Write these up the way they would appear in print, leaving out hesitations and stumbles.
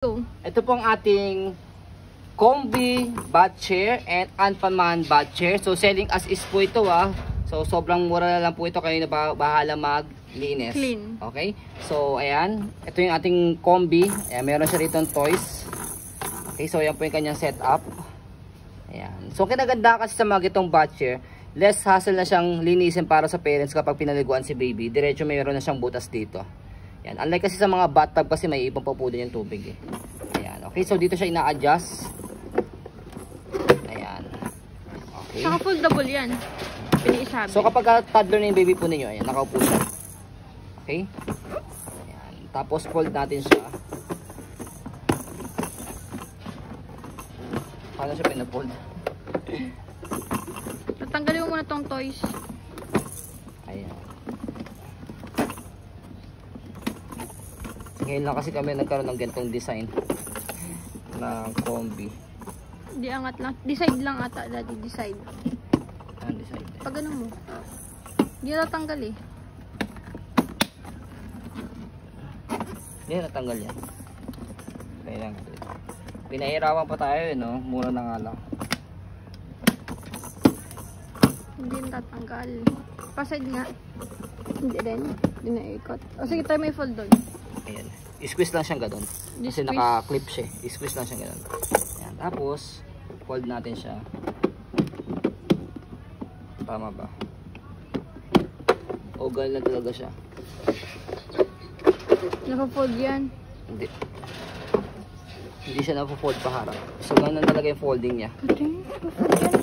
Go. Ito po ang ating combi bath chair and Anpanman bath chair. So selling as is po ito So sobrang mura na lang po ito, kayo na bahala maglinis. Clean. Okay? So ayan, ito yung ating combi. Ayan, meron siya rito ng toys. Okay, so ayan po yung kanyang setup. Ayan. So kinaganda kasi sa mga itong bath chair, less hassle na siyang linisin para sa parents kapag pinaliguan si baby. Diretso mayroon na siyang butas dito. Yan. Unlike kasi sa mga bathtub kasi may ipon pa po din yung tubig Ayan. Okay, so dito siya ina-adjust. Ayan. Okay. Saka foldable yan. Piniisabi. So kapag toddler na yung baby po ninyo, ayan, nakaupo siya. Okay? Ayan. Tapos fold natin siya. Paano siya pinafold? Tatanggalin mo muna tong toys. Ayan. Ngayon lang kasi kami nagkaroon ng ganitong design ng combi. Di angat lang. Decide lang ata. Daddy, decide. Decide. Pag ano mo. Hindi natanggal eh. Hindi natanggal yan. Kaya lang. Pinahirapan pa tayo no? Mura na nga lang. Hindi natatanggal. Paside nga. Hindi rin. Hindi na ikot. O sige, tayo may fold doon. Ayan. I-squeeze lang siyang gano'n. Kasi naka-clip siya. I-squeeze lang siyang gano'n. Ayan. Tapos, fold natin siya. Tama ba? Ogal na talaga siya. Naka-fold yan. Hindi. Hindi siya naka-fold paharap. So, gano'n talaga yung folding niya. Pati, naka-fold yan.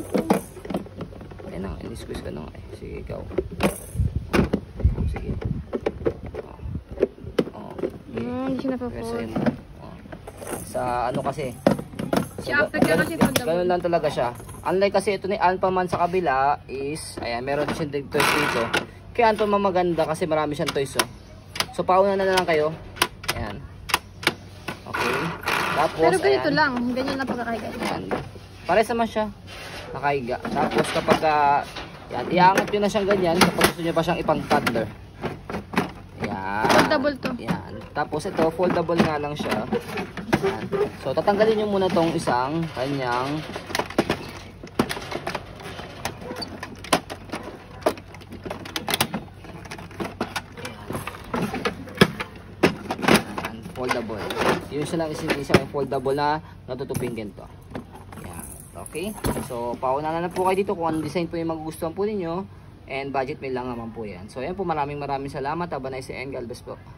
Ayan na. I-squeeze ka na. Sige, ikaw. Sige. Hindi siya naka-fold. Sa ano kasi? Si Africa kasi foldable. Ganun lang talaga siya. Unlike kasi ito ni Anpanman sa kabila is, ayan, meron siyang toys dito. Kaya Anpanman maganda kasi marami siyang toys. So pauna na lang kayo. Ayan. Okay. Tapos, pero ganito ayan, lang. Ganyan lang pagkakahiga. ayan. Pares naman siya. Nakahiga. Tapos kapag, yan, iangat nyo na siyang ganyan kapag gusto nyo pa siyang ipang toddler. Ayan. Foldable to. Ayan. Tapos ito, foldable nga lang siya. Ayan. So, tatanggalin nyo muna tong isang kanyang foldable. Yun siya lang isang foldable na natutupin ganito. Ayan. Okay? So, pauna na po kayo dito kung anong design po yung magugustuhan po ninyo. And budget may lang naman po yan. So, ayan po. Maraming salamat. Have a nice day and God bless po.